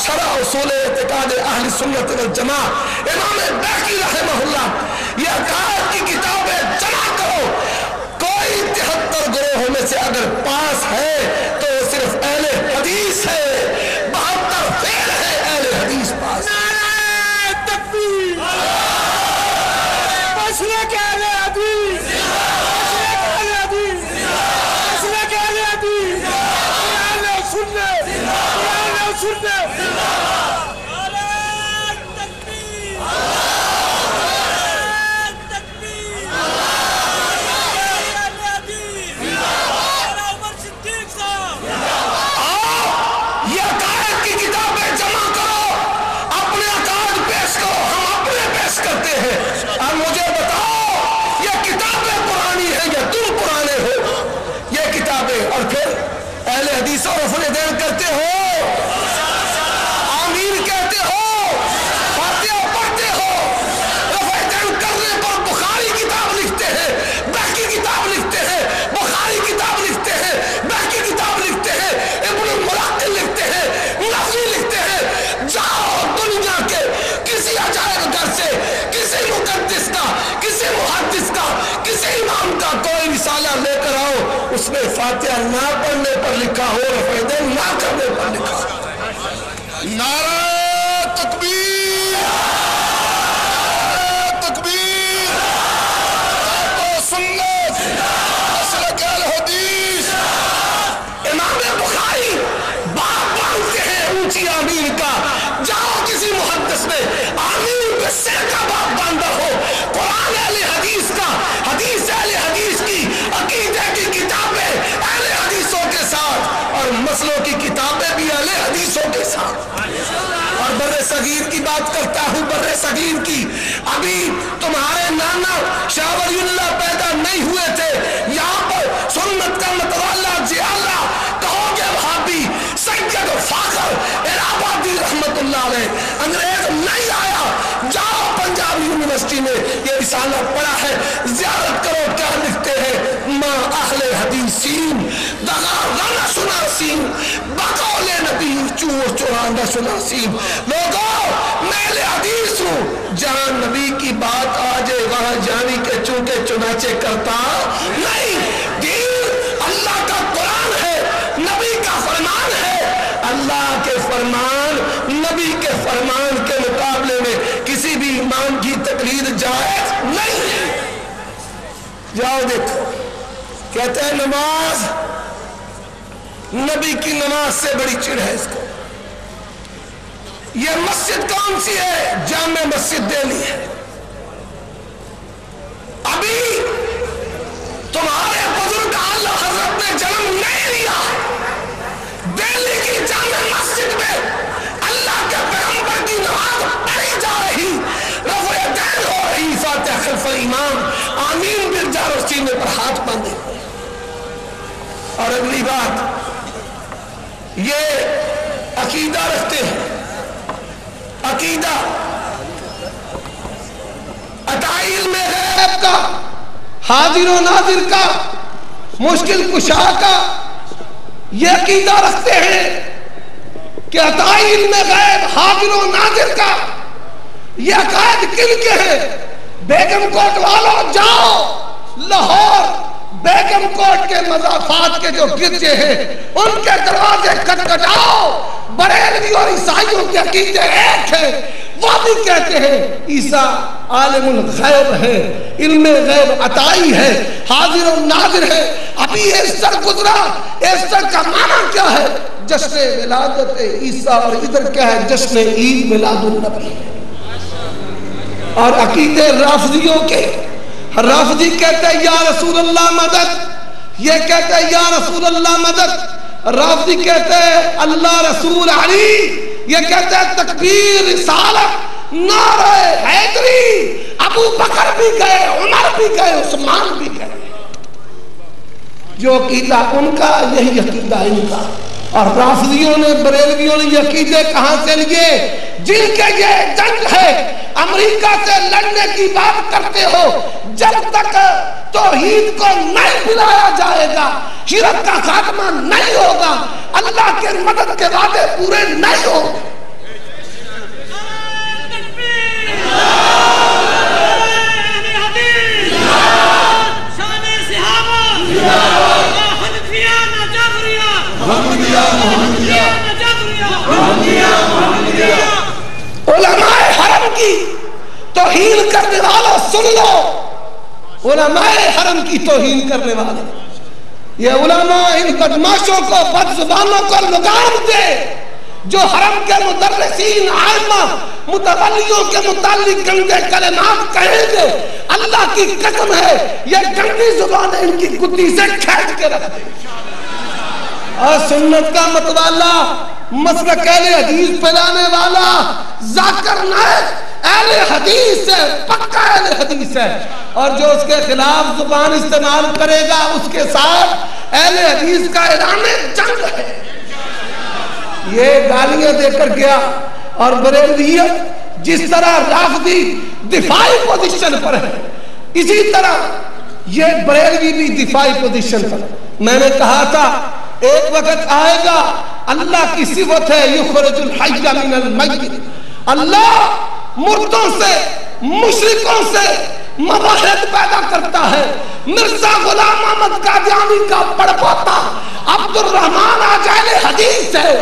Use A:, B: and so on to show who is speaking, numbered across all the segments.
A: شرح اصول اعتقاد اہل سنت والجماع امام باقی رحمہ اللہ، یہ عقائد کی کتابیں جمع کرو، کوئی 73 گروہوں میں سے اگر پاس ہے تو صرف اہل حدیث ہے، 72 فیل ہے اہل حدیث پاس۔
B: نعرہ تکبیر، مسلک اہل حدیث، مسلک اہل حدیث، مسلک اہل حدیث، اہل سنت، اہل سنت۔ نعرہ تکبیر، نعرہ تکبیر، اہل حدیث، نعرہ عمر صدیق صاحب۔
A: یہ عقائد کی کتابیں جمع کرو، اپنے عقائد پیش کرو، ہم اپنے پیش کرتے ہیں، اور مجھے بتاؤ یہ کتابیں پرانی ہیں یا تم پرانے ہو؟ یہ کتابیں، اور پھر اہل حدیث اور رفع دین کرتے ہو، آمین کہتے ہو، فاتحہ پڑھتے ہو، رفع دین کرنے پر بخاری کتاب لکھتے ہیں، باقی کتاب لکھتے ہیں، بخاری کتاب لکھتے ہیں، باقی کتاب لکھتے ہیں، ابن الملقن لکھتے ہیں، نفی لکھتے ہیں۔ جاؤ دنیا کے کسی عجائب گھر سے کسی مقدس کا، کسی محدث کا، کسی امام کا کوئی رسالہ لے کر آؤ، اس میں فاتحہ نہ پڑھنے پر لکھا ہو، رفع دین نہ کرنے پر لکھا ہو۔
C: نعرہ تکبیر، نعرہ تکبیر، تو سنت، مسلک اہل حدیث۔
A: امام بخاری باپ باندھتے ہیں اونچی آمین کا، جاؤ کسی محدث میں آمین پہ سر کا باپ باندھا ہو، قرآن اہل حدیث کا، حدیث اہل حدیث کی، عقیدہ کی کتابیں اہل حدیثوں کے ساتھ، اور مسلوں کی کتابیں بھی اہل حدیثوں کے ساتھ۔ اور بر صغیر کی بات کرتا ہوں، بر صغیر کی، ابھی تمہارے نانا شاہ ولی اللہ پیدا نہیں ہوئے تھے، یہاں پر سنت کا متوالا جیالہ کہو گے بھابی سید فاخر الہٰبادی رحمت اللہ علیہ، انگریز نہیں آیا، جاؤ پنجاب یونیورسٹی میں یہ رسالہ پڑھا ہے، زیارت کرو، کیا لکھتے ہیں؟ ما اہل حدیثین دغا نہ سناسین بقول نبی چور چورا نہ سناسین۔ لوگوں میں اہل حدیث ہوں، جہاں نبی کی بات آ جائے وہاں جانی کے چونکے چنانچے کرتا نہیں۔ دین اللہ کا قرآن ہے، نبی کا فرمان ہے، اللہ کے فرمان نبی کے فرمان کے مقابلے میں کسی بھی امام کی تقلید جائز نہیں ہے۔ جاؤ دیکھو، کہتے ہیں نماز، نبی کی نماز سے بڑی چڑ ہے اس کو۔ یہ مسجد کون سی ہے؟ جامع مسجد دہلی ہے۔ ابھی تمہارے بزرگ اعلیٰ حضرت نے جنم نہیں لیا، دہلی کی جامع مسجد میں اللہ کے پیغمبر کی نماز پڑھی جا رہی، رفع دین ہو رہی، فاتحہ خلف امام، آمین برجا اور سینے پر ہاتھ باندھے۔ اور اگلی بات، یہ عقیدہ رکھتے ہیں، عقیدہ عطائی علم غیب کا، حاضر و ناظر کا، مشکل کشا کا، یہ عقیدہ رکھتے ہیں کہ عطائی علم غیب، حاضر و ناظر کا، یہ عقائد کن کے ہیں؟ بیگم کوٹ والوں جاؤ لاہور، بیگم کوٹ کے مضافات کے جو گرجے ہیں ان کے دروازے کھٹکھٹاؤ، بریلوی اور عیسائیوں کے عقیدے ایک ہیں، وہ بھی کہتے ہیں عیسیٰ عالم الغیب ہے، علم غیب عطائی ہے، حاضر و ناظر ہے۔ ابھی ایسٹر گزرا، ایسٹر کا معنی کیا ہے؟ جشن ولادت عیسیٰ، اور ادھر کیا ہے؟ جشن عید میلاد النبی۔ اور عقیدے رافضیوں کے، رافضی کہتے ہیں یا رسول اللہ مدد، یہ کہتے ہیں یا رسول اللہ مدد، رافضی کہتے ہیں اللہ رسول علی، یہ کہتے ہیں تکبیر رسالت، نعرہ حیدری، ابو بکر بھی گئے، عمر بھی گئے، عثمان بھی گئے۔ جو عقیدہ ان کا یہی عقیدہ ان کا۔ اور رافضیوں نے، بریلویوں نے یہ عقیدے کہاں سے لیے؟ جن کے یہ جنگ ہے، امریکہ سے لڑنے کی بات کرتے ہو، جب تک توحید کو نہیں بلایا جائے گا، شرک کا خاتمہ نہیں ہوگا، اللہ کے مدد کے وعدے پورے نہیں ہوں۔ حرم کی توہین کرنے والا سن لو، علماء حرم کی توہین کرنے والے، یہ علماء ان بدماشوں کو، بد زبانوں کو لگام دے جو حرم کے مدرسین عامہ متولیوں کے متعلق گندے کلمات کہیں گے، اللہ کی قسم ہے یہ گندی زبانیں ان کی گدی سے کھینچ کے رکھ دیں۔ اور سنت کا متوالا، مسلک اہل حدیث پھیلانے والا ذاکر نائک اہل حدیث ہے، پکا اہل حدیث ہے، اور جو اس کے خلاف زبان استعمال کرے گا اس کے ساتھ اہل حدیث کا اعلان جنگ ہے۔ یہ گالیاں دے کر گیا، اور بریلویت جس طرح رافضی دفاعی پوزیشن پر ہے، اسی طرح یہ بریلوی بھی دفاعی پوزیشن پر۔ میں نے کہا تھا ایک وقت آئے گا، اللہ کی صفت ہے یخرج الحی من المیت، اللہ مردوں سے، مشرکوں سے مواحد پیدا کرتا ہے۔ مرزا غلام احمد قادیانی کا پڑپوتا عبد الرحمن آج اہل حدیث ہے۔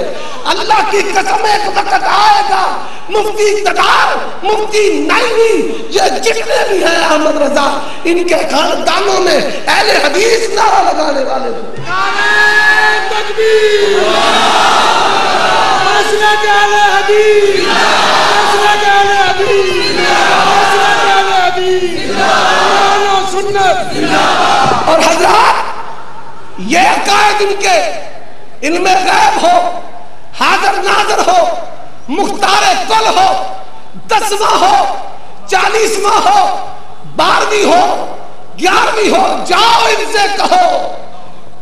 A: اللہ کی قسم ایک وقت آئے گا، مفتی اقتدار، مفتی نعیمی، یہ جتنے بھی ہیں احمد رضا، ان کے خاندانوں میں اہل حدیث نعرہ لگانے والے ہوں۔
B: نعرہ تکبیر، مسلک اہل حدیث، مسلک اہل حدیث، مسلک اہل حدیث، قرآن و سنت۔
A: اور حضرات یہ عقائد ان کے علم غیب ہو، حاضر ناظر ہو، مختار کل ہو، 10واں ہو، 40واں ہو، 12ویں ہو، 11ویں ہو، جاؤ ان سے کہو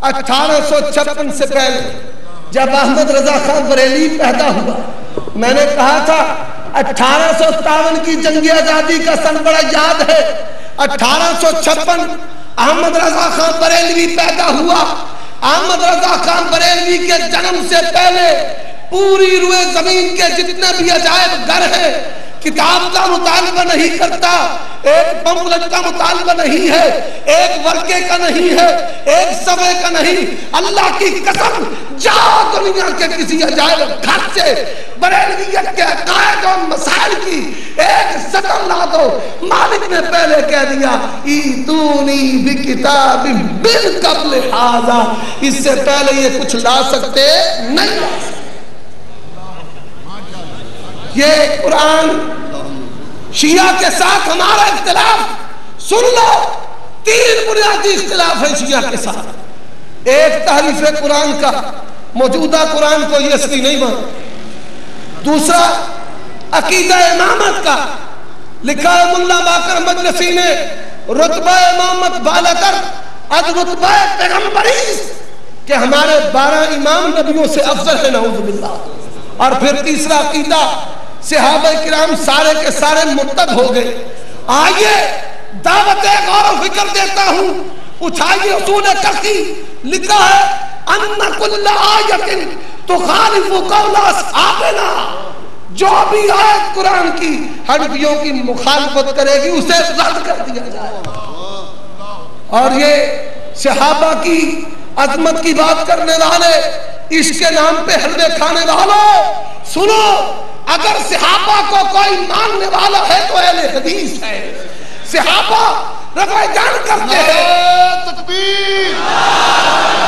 A: 1856 سے پہلے جب احمد رضا خان بریلی پیدا ہوا، میں نے کہا تھا 1857 کی جنگ آزادی کا سن بڑا یاد ہے۔ 1856 احمد رضا خان بریلوی پیدا ہوا۔ احمد رضا خان بریلوی کے جنم سے پہلے پوری روئے زمین کے جتنے بھی عجائب گھر ہیں، کتاب کا مطالبہ نہیں کرتا، ایک پمفلٹ کا مطالبہ نہیں ہے، ایک ورقے کا نہیں ہے، ایک صفحے کا نہیں۔ اللہ کی قسم جاؤ دنیا کے کسی عجائب گھر سے بریلویت کے عقائد و مسائل کی ایک سطر لا دو۔ مالک نے پہلے کہہ دیا ایتونی بکتاب من قبل ھذا، اس سے پہلے یہ کچھ لا سکتے نہیں لا سکتے۔ یہ قرآن شیعہ کے ساتھ ہمارا اختلاف سن لو، 3 بنیادی اختلاف ہے شیعہ کے ساتھ۔ ایک تحریف قرآن کا، موجودہ قرآن کو یہ اصلی نہیں مانتا۔ دوسرا عقیدہ امامت کا، لکھا ہے ملا باقر مجلسی نے رتبہ امامت بالا کر از رتبہ پیغمبری، کہ ہمارے 12 امام نبیوں سے افضل ہے نعوذ باللہ۔ اور پھر تیسرا عقیدہ صحابہ کرام سارے کے سارے مرتد ہو گئے۔ آئیے دعوت غور و فکر دیتا ہوں، اٹھائیے اصول کفی، لکھا ہے ان کل آیت تخالف قول اصحابنا، جو بھی آیت قرآن کی حنفیوں کی مخالفت کرے گی اسے رد کر دیا جائے۔ اور یہ صحابہ کی عظمت کی بات کرنے والے، عشق کے نام پہ حلوے کھانے والوں سنو، اگر صحابہ کو کوئی ماننے والا ہے تو اہل حدیث ہے۔ صحابہ رفع جان کرتے ہیں،
C: تکبیر،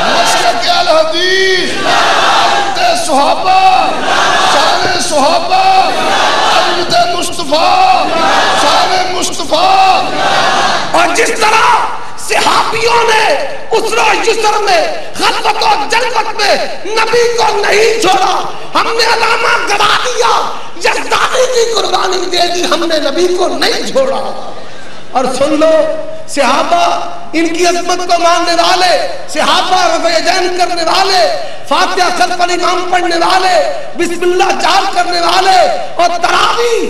C: مسلک اہل حدیث، عظمت صحابہ، شان صحابہ، عظمت مصطفیٰ، شان مصطفیٰ۔
A: اور جس طرح صحابیوں نے اسر و یسر میں، غلبت و جلبت میں نبی کو نہیں چھوڑا، ہم نے علامہ گوا دیا، یزدانی کی قربانی دے دی، ہم نے نبی کو نہیں چھوڑا۔ اور سن لو، صحابہ ان کی عظمت کو ماننے والے، صحابہ رفع یدین کرنے والے، فاتحہ خلف الامام پڑھنے والے، بسم اللہ چار کرنے والے، اور تراویح